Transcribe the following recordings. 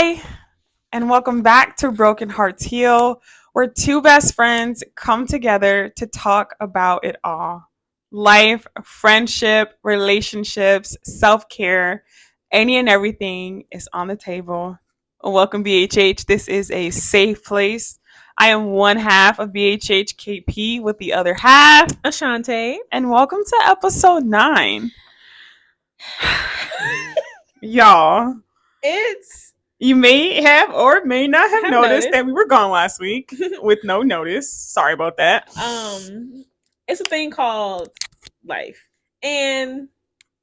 Hi, and welcome back to Broken Hearts Heal, where two best friends come together to talk about it all: life, friendship, relationships, self care, any and everything is on the table. Welcome, BHH. This is a safe place. I am one half of BHH KP with the other half, Ashante. and welcome to episode 9. Y'all. You may have or may not have noticed that we were gone last week with no notice. Sorry about that. It's a thing called life, and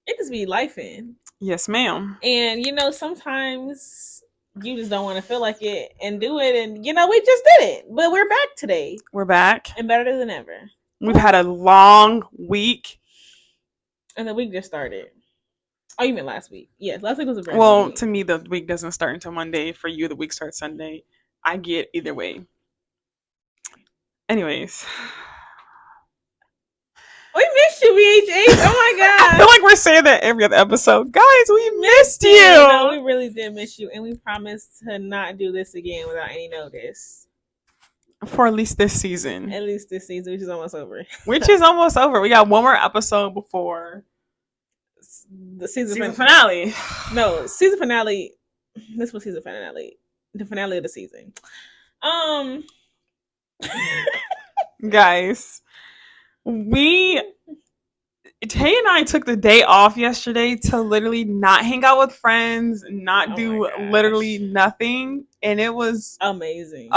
it just be life in. Yes, ma'am. And sometimes you just don't want to feel like it and do it, and we just did it. But we're back today. We're back and better than ever. We've had a long week, and the week just started. Oh, you meant last week? Yes, last week was a very well. long week. To me, the week doesn't start until Monday. For you, the week starts Sunday. I get either way. Anyways, we missed you, BHH. Oh my god! I feel like we're saying that every other episode, guys. We missed you. No, we really did miss you, and we promised to not do this again without any notice. For at least this season. At least this season, which is almost over. Which is almost over. We got one more episode before the season finale. No, season finale. This was season finale. The finale of the season. Guys, Tay and I took the day off yesterday to literally not hang out with friends, not do literally nothing, and it was amazing.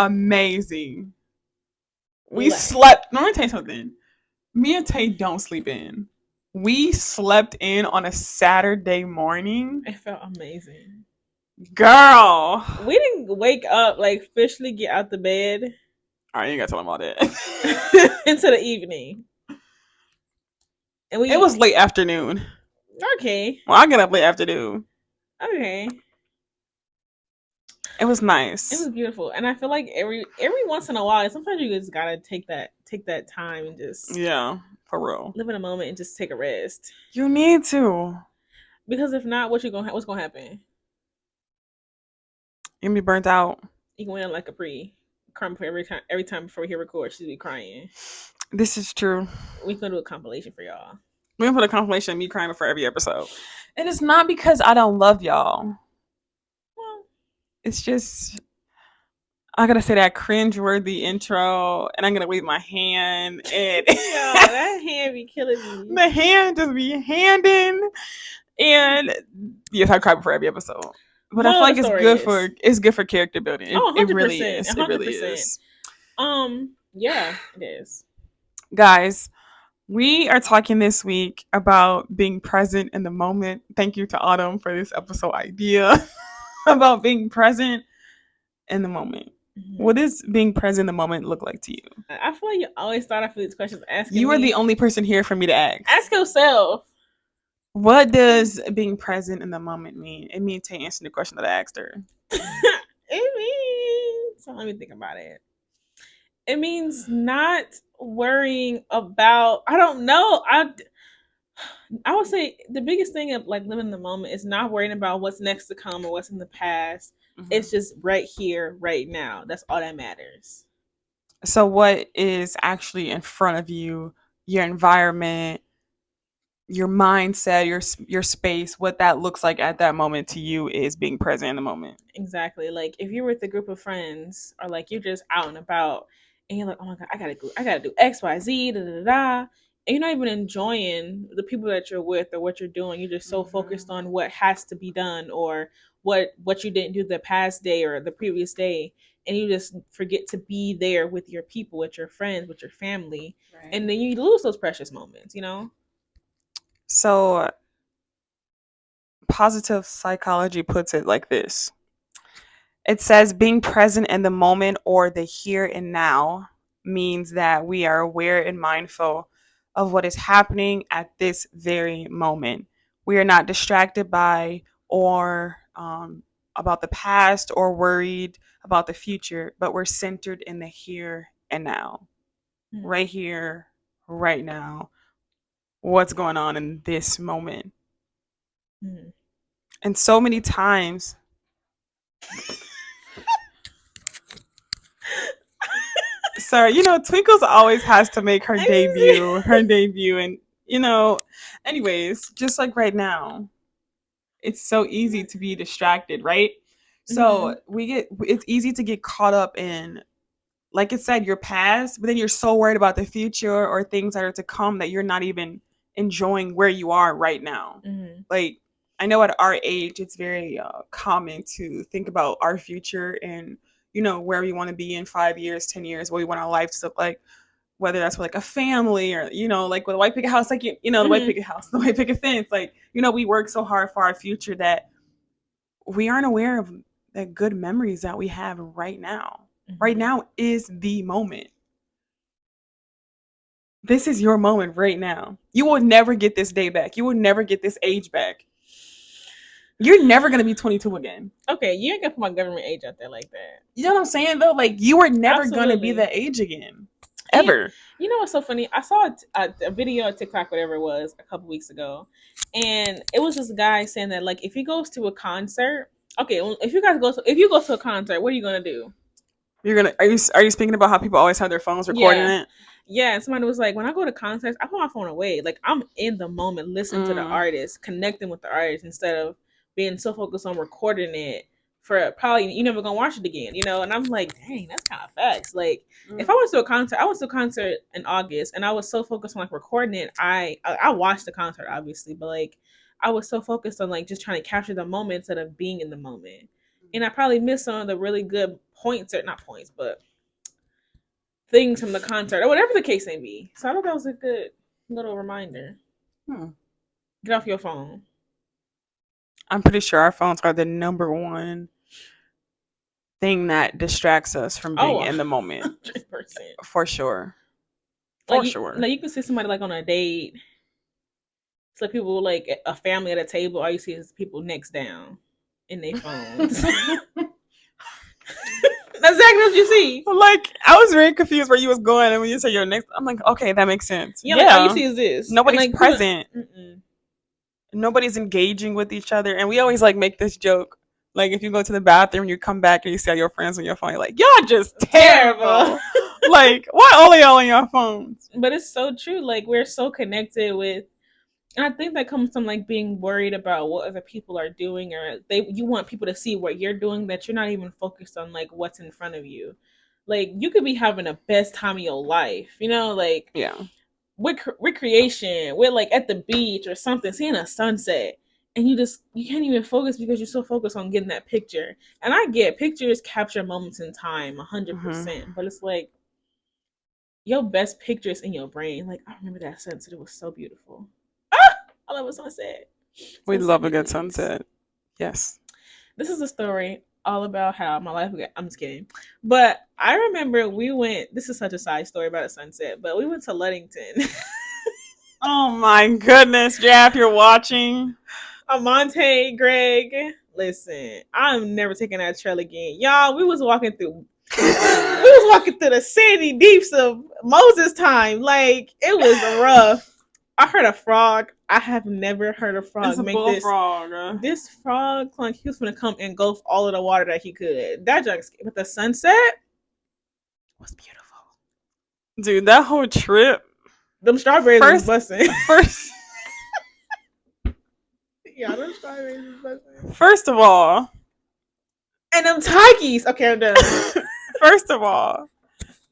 We slept. Let me tell you something. Me and Tay don't sleep in. We slept in on a Saturday morning. It felt amazing. Girl. We didn't wake up, like, officially get out the bed. All right, you gotta tell them all that. Into the evening. And it was late afternoon. Okay. Well, I get up late afternoon. Okay. It was nice. It was beautiful. And I feel like every once in a while, sometimes you just gotta take that time and just, yeah, for real, live in a moment and just take a rest. You need to. Because if not, what's gonna happen? You're gonna be burnt out. You can win like a crying for every time before we hit record, she'll be crying. This is true. We're gonna do a compilation for y'all. We're gonna put a compilation of me crying before every episode. And it's not because I don't love y'all. Well, it's just I gotta say that cringe-worthy intro, and I'm gonna wave my hand, and that hand be killing me. The hand just be handing, and yes, I cry before every episode. But I feel like it's good for character building. It really is. 100%. It really is. Yeah, it is. Guys, we are talking this week about being present in the moment. Thank you to Autumn for this episode idea about being present in the moment. Mm-hmm. What does being present in the moment look like to you? I feel like you always start off with these questions asking You are the only person here for me to ask. Ask yourself. What does being present in the moment mean? It means to answer the question that I asked her. It means, so let me think about it. It means not worrying about, I don't know. I would say the biggest thing of like living in the moment is not worrying about what's next to come or what's in the past. Mm-hmm. It's just right here, right now. That's all that matters. So what is actually in front of you, your environment, your mindset, your space, what that looks like at that moment to you is being present in the moment. Exactly. Like if you're with a group of friends or like you're just out and about and you're like, oh my God, I gotta do X, Y, Z, da da da. And you're not even enjoying the people that you're with or what you're doing. You're just so focused on what has to be done or what you didn't do the past day or the previous day. And you just forget to be there with your people, with your friends, with your family. Right. And then you lose those precious moments, you know? So, positive psychology puts it like this. It says being present in the moment or the here and now means that we are aware and mindful of what is happening at this very moment. We are not distracted by or about the past or worried about the future, but we're centered in the here and now. Mm-hmm. Right here, right now. What's going on in this moment. Mm-hmm. And so many times sir. You know, Twinkles always has to make her debut. And anyways, just like right now, it's so easy to be distracted, right? So it's easy to get caught up in, like it said, your past, but then you're so worried about the future or things that are to come that you're not even enjoying where you are right now. Like, I know at our age, it's very common to think about our future and, where we want to be in 5 years, 10 years, what we want our life to look like, whether that's with like a family or, like with a white picket house, like, the white picket house, the white picket fence. Like, we work so hard for our future that we aren't aware of the good memories that we have right now. Right now is the moment. This is your moment right now. You will never get this day back. You will never get this age back. You're never going to be 22 again. Okay, you ain't going to put my government age out there like that. You know what I'm saying, though? Like, you are never going to be that age again. Ever. You know what's so funny? I saw a video on TikTok, whatever it was, a couple weeks ago. And it was this guy saying that, like, if he goes to a concert, okay, if you go to a concert, what are you going to do? Are you speaking about how people always have their phones recording it? Yeah, somebody was like, when I go to concerts, I put my phone away. Like, I'm in the moment, listening to the artist, connecting with the artist instead of being so focused on recording it for probably you never gonna watch it again, And I'm like, dang, that's kind of facts. Like, if I went to a concert in August, and I was so focused on like recording it, I watched the concert obviously, but like I was so focused on like just trying to capture the moment instead of being in the moment, and I probably missed some of the really good points, or not points, but things from the concert or whatever the case may be. So I thought that was a good little reminder. Get off your phone. I'm pretty sure our phones are the number one thing that distracts us from being in the moment. 100%. For sure. Like you can see somebody like on a date. It's like people like a family at a table. All you see is people next down in their phones. That's exactly what you see. Like, I was very confused where you was going, and when you said you're next, I'm like, okay, that makes sense. Yeah. Like, all you see is this. Nobody's like, present. Nobody's engaging with each other, and we always like make this joke. Like, if you go to the bathroom, you come back and you see all your friends on your phone, you're like, y'all just terrible. Like, why all y'all on your phones? But it's so true. Like, we're so connected with. And I think that comes from like being worried about what other people are doing, or you want people to see what you're doing, that you're not even focused on like what's in front of you. Like, you could be having the best time of your life, like with recreation, we're like at the beach or something, seeing a sunset, and you can't even focus because you're so focused on getting that picture. And I get pictures capture moments in time 100%, but it's like your best pictures in your brain. Like, I remember that sunset, it was so beautiful. I love a sunset. We love a good sunset. Yes. This is a story all about how my life got. I'm just kidding. But I remember this is such a side story about a sunset, but we went to Ludington. Oh my goodness, Jap, you're watching. Amonte, Greg, listen, I'm never taking that trail again. Y'all, we was walking through the sandy deeps of Moses time. Like, it was rough. I heard a frog. I have never heard a frog make this. Frog. This frog, like, he was going to come engulf all of the water that he could. That junk, but the sunset was beautiful. Dude, that whole trip. Them strawberries was busting. Yeah, them strawberries was busting. First of all. And them Takis. Okay, I'm done. First of all,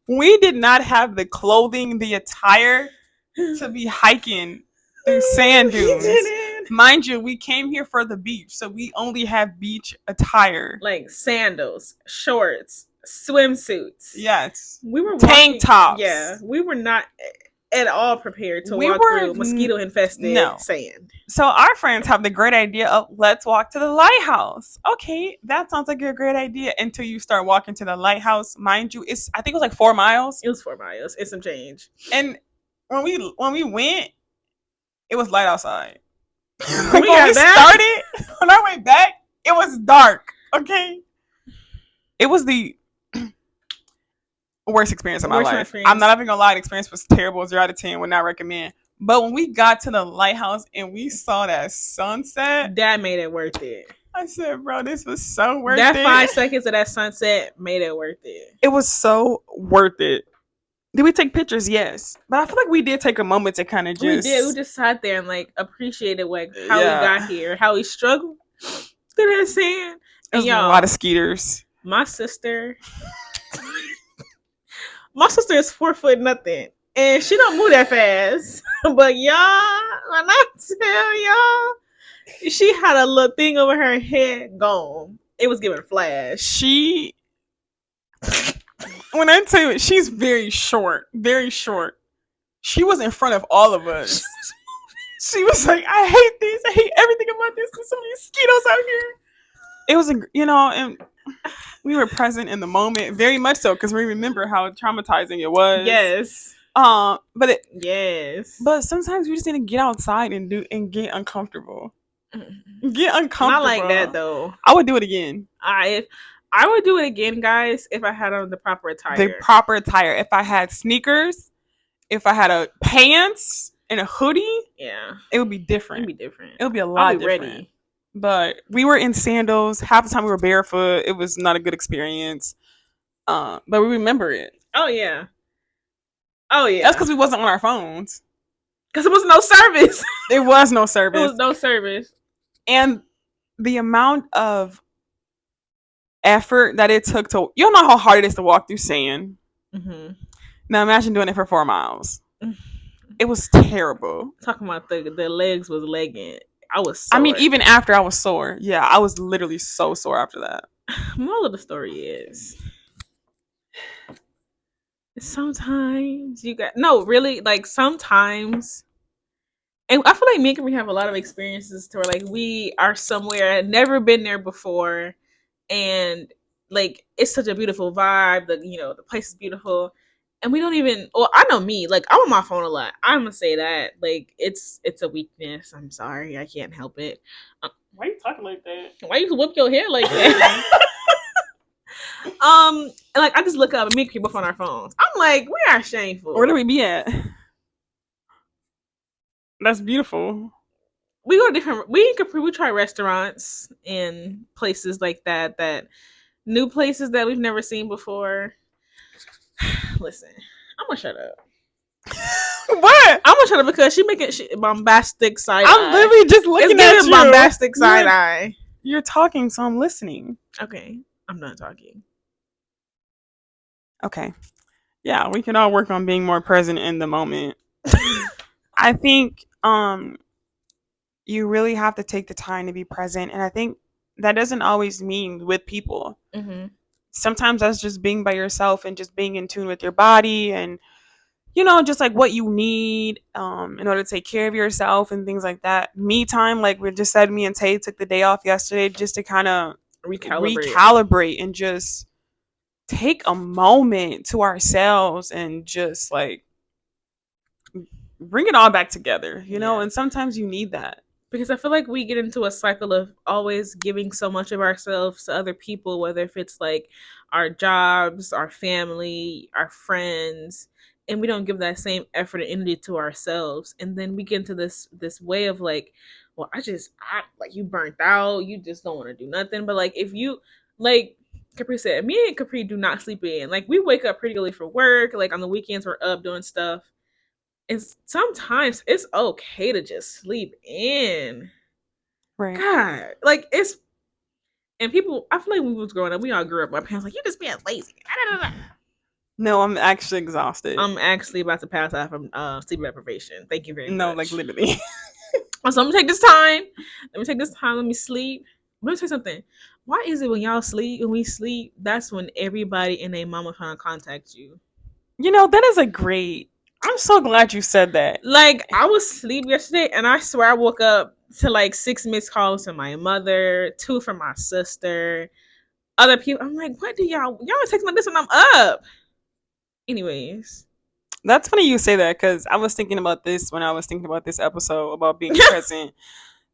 we did not have the clothing, the attire to be hiking through sand dunes. Mind you, we came here for the beach, so we only have beach attire. Like sandals, shorts, swimsuits. Yes. We were tank tops. Yeah. We were not at all prepared to walk through mosquito-infested sand. So our friends have the great idea of, let's walk to the lighthouse. Okay, that sounds like a great idea until you start walking to the lighthouse. Mind you, I think it was like 4 miles. It was 4 miles. It's some change. And when we went, it was light outside. When I went back, it was dark. Okay, it was the worst experience of my life. I'm not even gonna lie, the experience was terrible. 0 out of 10. Would not recommend. But when we got to the lighthouse and we saw that sunset, that made it worth it. I said, bro, this was so worth it. That 5 seconds of that sunset made it worth it. It was so worth it. Did we take pictures? Yes. But I feel like we did take a moment to kind of We did. We just, just sat there and like appreciated like how we got yeah. here, how we struggled. You know what I'm saying? It And was a lot of y'all, skeeters. my sister, my sister is 4 foot nothing, and she don't move that fast. But y'all, when I tell y'all, she had a little thing over her head gone. It was giving flash. She, when I tell you, she's very short, very short. She was in front of all of us. She was like, I hate this. I hate everything about this. There's so many mosquitoes out here. It was, and we were present in the moment, very much so, because we remember how traumatizing it was. Yes. But sometimes we just need to get outside and get uncomfortable. Get uncomfortable. Not like that though. I would do it again. I would do it again, guys, if I had on the proper attire. The proper attire. If I had sneakers, if I had a pants and a hoodie, yeah, it would be different. It would be a lot different. Ready. But we were in sandals. Half the time we were barefoot. It was not a good experience. But we remember it. Oh yeah. That's because we wasn't on our phones. Because it was no service. There was no service. It was no service. And the amount of effort that it took to, you don't know how hard it is to walk through sand. Mm-hmm. Now imagine doing it for 4 miles. It was terrible. Talking about the legs was legging. I was sore. I mean, even after I was sore. Yeah, I was literally so sore after that. Moral of the story is, sometimes you got, no, really, like sometimes, and I feel like me and we have a lot of experiences to where like we are somewhere, never been there before, and like it's such a beautiful vibe. The place is beautiful, and we don't even. Well, I know me. Like I'm on my phone a lot. I'm gonna say that. Like it's a weakness. I'm sorry. I can't help it. Why are you talking like that? Why you whip your hair like that? And like I just look up and meet people on our phones. I'm like, we are shameful. Where do we be at? That's beautiful. We go to different. We try restaurants and places like that. New places that we've never seen before. Listen, I'm gonna shut up. What? I'm gonna shut up because she making bombastic side eye. I'm literally just looking at you. Bombastic side eye. You're talking, so I'm listening. Okay, I'm not talking. Okay. Yeah, we can all work on being more present in the moment. I think you really have to take the time to be present, and I think that doesn't always mean with people. Mm-hmm. Sometimes that's just being by yourself and just being in tune with your body and just like what you need in order to take care of yourself and things like that. Me time, like we just said, me and Tay took the day off yesterday just to kind of recalibrate and just take a moment to ourselves and just like bring it all back together, and sometimes you need that. Because I feel like we get into a cycle of always giving so much of ourselves to other people, whether if it's like our jobs, our family, our friends, and we don't give that same effort and energy to ourselves. And then we get into this way of like, well, I like you burnt out, you just don't want to do nothing. But like if you like Capri said, me and Capri do not sleep in. Like we wake up pretty early for work. Like on the weekends we're up doing stuff. And sometimes it's okay to just sleep in. Right. God. Like it's, and people, I feel like when we was growing up, we all grew up, my parents like, you just being lazy. No, I'm actually exhausted. I'm actually about to pass out from sleep deprivation. Thank you very much. No, like literally. So I'm gonna take this time. Let me sleep. Let me tell you something. Why is it when we sleep, that's when everybody and their mama trying to contact you? That is a great, I'm so glad you said that. Like, I was asleep yesterday, and I swear I woke up to like 6 missed calls from my mother, 2 from my sister, other people. I'm like, what do y'all text me this when I'm up? Anyways. That's funny you say that, because I was thinking about this when I was thinking about this episode about being present.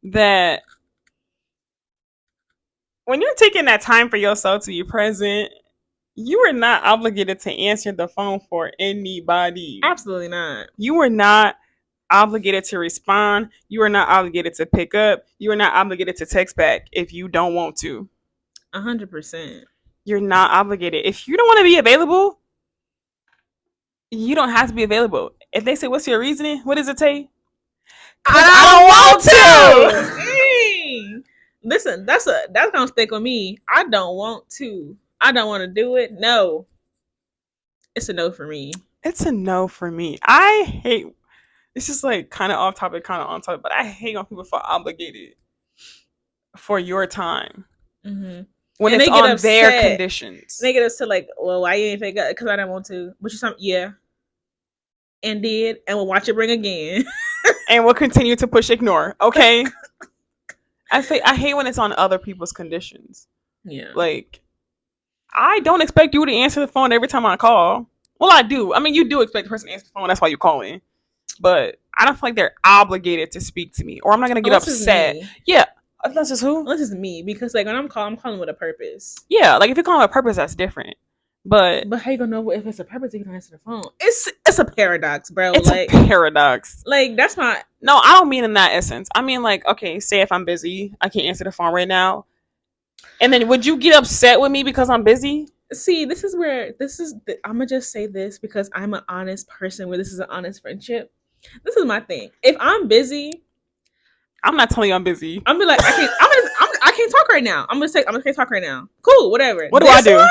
That when you're taking that time for yourself to be present, you are not obligated to answer the phone for anybody. Absolutely not. You are not obligated to respond. You are not obligated to pick up. You are not obligated to text back if you don't want to. 100%. You're not obligated. If you don't want to be available, You don't have to be available. If they say, "What's your reasoning?" What does it say? I don't want to. Dang. Listen, that's gonna stick with me. I don't want to. I don't want to do it. No, it's a no for me. It's a no for me. I hate. It's just like kind of off topic, kind of on topic, but I hate when people feel obligated for your time Mm-hmm. when And it's they get on their upset. conditions. They get us to like, well, why you ain't take it? Because I didn't want to. Which is something, yeah, and did, and we'll watch it bring again. And we'll continue to push ignore. Okay. I hate when it's on other people's conditions. Yeah. Like, I don't expect you to answer the phone every time I call. Well, I do. I mean, you do expect the person to answer the phone. That's why you call in. But I don't feel like they're obligated to speak to me, or I'm not gonna get upset. Yeah, unless it's who? Unless it's me, because like when I'm calling with a purpose. Yeah, like if you're calling with a purpose, that's different. But how you gonna know if it's a purpose if you don't answer the phone? It's a paradox, bro. It's like a paradox. Like that's not. No, I don't mean in that essence. I mean like, okay, say if I'm busy, I can't answer the phone right now, and then would you get upset with me because I'm busy? See, this is where I'm gonna just say this because I'm an honest person. Where this is an honest friendship. This is my thing. If I'm busy, I'm not telling you I'm busy. I'm be like, I can't talk right now. I'm gonna can't talk right now. Cool, whatever. What do I do?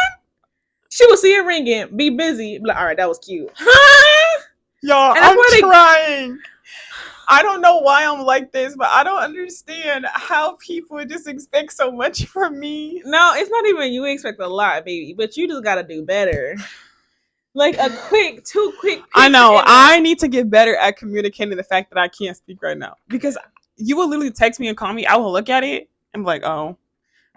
She will see it ringing, be busy, be like, all right, that was cute. Y'all, I'm trying. I don't know why I'm like this, but I don't understand how people just expect so much from me. No, it's not even you expect a lot, baby, but you just gotta do better. Like a quick, too quick. I know. I need to get better at communicating the fact that I can't speak right now. Because you will literally text me and call me. I will look at it and be like, oh.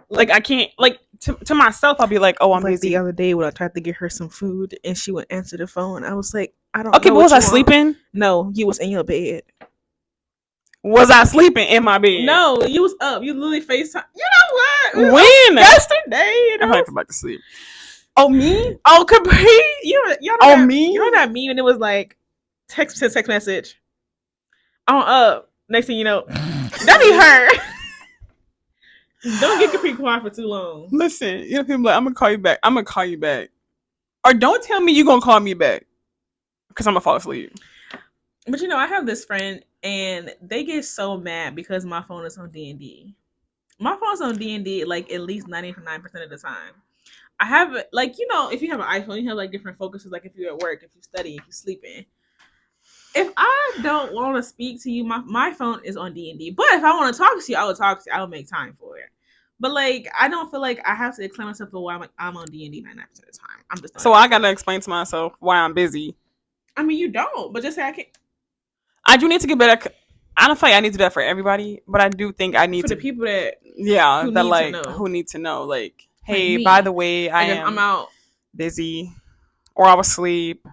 Like, I can't. Like, to myself, I'll be like, oh, I'm like busy. The other day when I tried to get her some food and she would answer the phone, I was like, I don't know. Okay, but was I sleeping? No, you was in your bed. Was I sleeping in my bed? No, you was up. You literally FaceTime. You know what? When? Yesterday. I'm like about to sleep. Oh, me? Oh, Capri. You know me? You know that meme and it was like text message. I'm up. Next thing you know, that be her. Don't get Capri quiet for too long. Listen, you know, people like, I'm gonna call you back. I'm gonna call you back. Or don't tell me you're gonna call me back. Because I'm gonna fall asleep. But you know, I have this friend and they get so mad because my phone is on D&D. My phone's on D&D like at least 99% of the time. I have like, you know, if you have an iPhone, you have like different focuses, like if you're at work, if you study, if you're sleeping. If I don't want to speak to you, my phone is on D&D. But if I want to talk to you, I will talk to you. I will make time for it. But like, I don't feel like I have to explain myself for why I'm on D&D 99% of the time. I'm just so I gotta explain to myself why I'm busy. I mean, you don't, but just say I can't. I do need to get better. I don't feel like I need to do that for everybody, but I do think I need for to. The people that who need to know, like, hey, like by the way, I'm out busy, or I will sleep,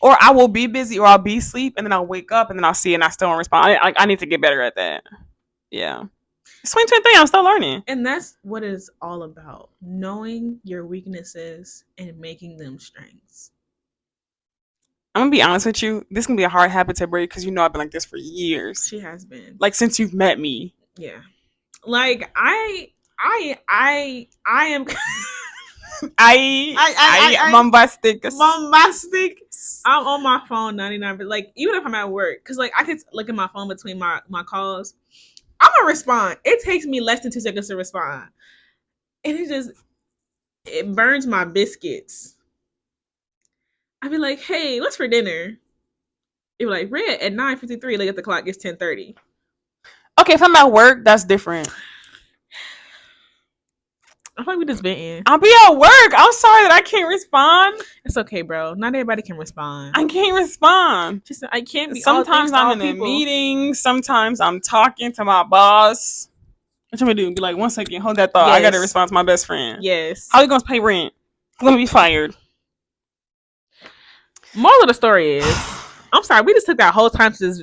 or I will be busy, or I'll be asleep, and then I'll wake up, and then I'll see, and I still won't respond. I need to get better at that. Yeah, it's 2023. I'm still learning, and that's what it's all about: knowing your weaknesses and making them strengths. I'm gonna be honest with you. This can be a hard habit to break because you know I've been like this for years. She has been, like, since you've met me. Yeah, like I am. I bombastic. I'm on my phone 99, but like even if I'm at work, because like I could look at my phone between my calls, I'm gonna respond. It takes me less than 2 seconds to respond, and it burns my biscuits. I'd be like, hey, what's for dinner? You're like, red at 9:53. Look at the clock. It's 10:30. Okay, if I'm at work, that's different. I feel like we just venting. I'll be at work. I'm sorry that I can't respond. It's okay, bro. Not everybody can respond. I can't respond. Just I can't be. Sometimes I'm in a meeting. Sometimes I'm talking to my boss. What you gonna do? Be like, 1 second, hold that thought. Yes. I gotta respond to my best friend. Yes. How are you gonna pay rent? I'm gonna be fired. Moral of the story is, I'm sorry, we just took that whole time to just,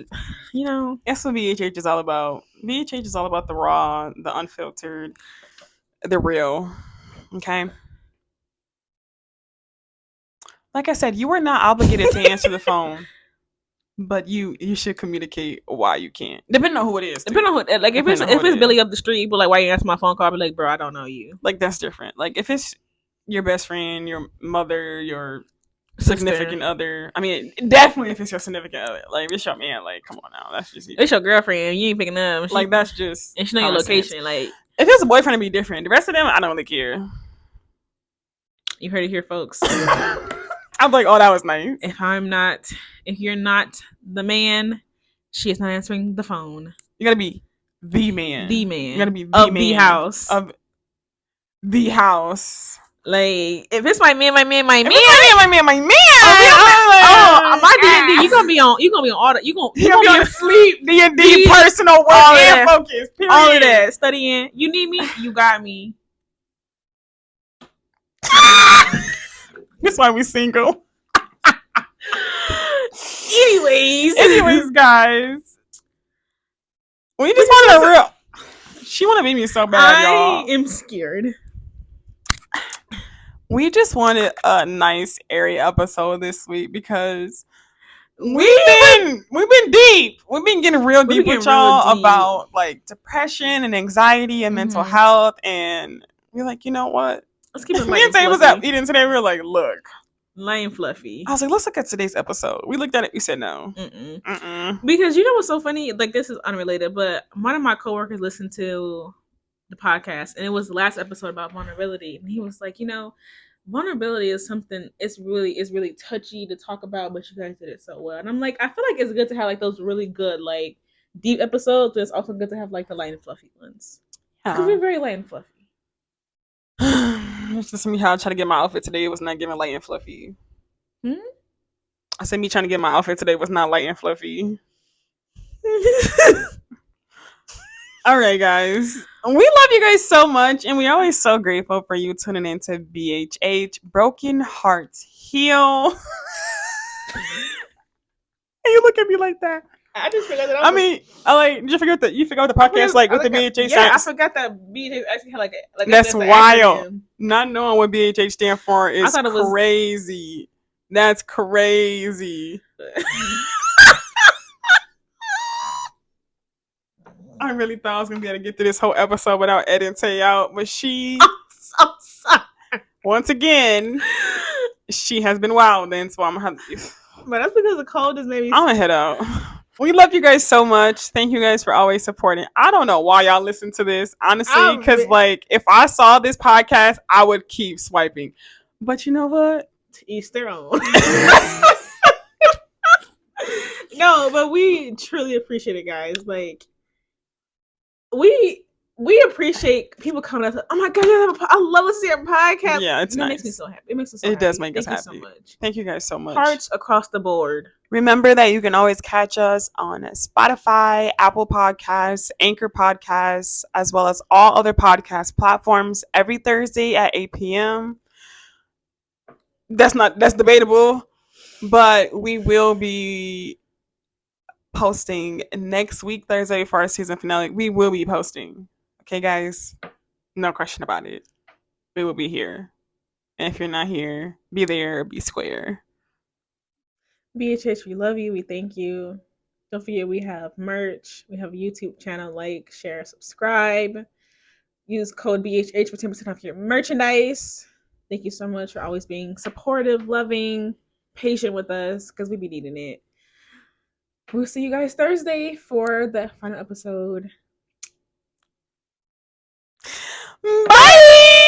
you know. That's what BHH is all about. BHH is all about the raw, the unfiltered, the real. Okay? Like I said, you are not obligated to answer the phone, but you should communicate why you can't. Depending on who it is. Depending on who, like if it's Billy up the street, but like, why you answer my phone call? I'll be like, bro, I don't know you. Like, that's different. Like, if it's your best friend, your mother, your significant other. I mean, definitely if it's your significant other. Like, if it's your man, like, come on now. That's just It's your girlfriend. You ain't picking up. like, that's just. And she know your location. Like, if it's a boyfriend, it'd be different. The rest of them, I don't really care. You heard it here, folks. I'm like, oh, that was nice. If you're not the man, she is not answering the phone. You gotta be the man. The man. You gotta be the man. The house. Of the house. Like, if it's my man. My man. My D&D. You gonna be on all that. You gonna be on sleep, D&D, personal work, and focus. Period. All of that. Studying. You need me? You got me. That's why we single. Anyways, guys. We just wanted a real. She want to beat me so bad, y'all. I am scared. We just wanted a nice, airy episode this week because we've been deep. We've been getting real deep with y'all about like depression and anxiety and mental health, and we're like, you know what? Let's keep it light. Me and Tay was out eating today. We were like, look. Light and fluffy. I was like, let's look at today's episode. We looked at it. We said no. Because you know what's so funny? Like, this is unrelated, but one of my coworkers listened to the podcast, and it was the last episode about vulnerability. And he was like, you know, vulnerability is something. It's really touchy to talk about, but you guys did it so well. And I'm like, I feel like it's good to have like those really good like deep episodes. But it's also good to have like the light and fluffy ones. Because we're very light and fluffy. It's just me how I try to get my outfit today. It was not giving light and fluffy. I said me trying to get my outfit today was not light and fluffy. All right, guys. We love you guys so much, and we're always so grateful for you tuning in to BHH. Broken Hearts Heal. And you look at me like that. I just forgot that. Did you forget that you forgot the podcast with the BHH? Yeah, I forgot that BHH actually had like that's wild. Acronym. Not knowing what BHH stand for is crazy. That's crazy. I really thought I was gonna be able to get through this whole episode without editing Tay out, but she so sorry. Once again, she has been wilding, so I'm gonna have to. But that's because the cold is maybe. I'm gonna head out. We love you guys so much. Thank you guys for always supporting. I don't know why y'all listen to this, honestly, because like if I saw this podcast, I would keep swiping. But you know what? To each their own. No, but we truly appreciate it, guys. Like we appreciate people coming up. Oh my god, I love listening to your podcast. Yeah, it makes me so happy. It makes us so happy. Does make us happy. Thank you so much. Thank you guys so much. Hearts across the board. Remember that you can always catch us on Spotify, Apple Podcasts, Anchor Podcasts, as well as all other podcast platforms every Thursday at 8 p.m. That's debatable, but we will be posting next week, Thursday, for our season finale. We will be posting. Okay, guys? No question about it. We will be here. And if you're not here, be there, be square. BHH, we love you. We thank you. Don't forget, we have merch. We have a YouTube channel. Like, share, subscribe. Use code BHH for 10% off your merchandise. Thank you so much for always being supportive, loving, patient with us, because we be needing it. We'll see you guys Thursday for the final episode. Bye!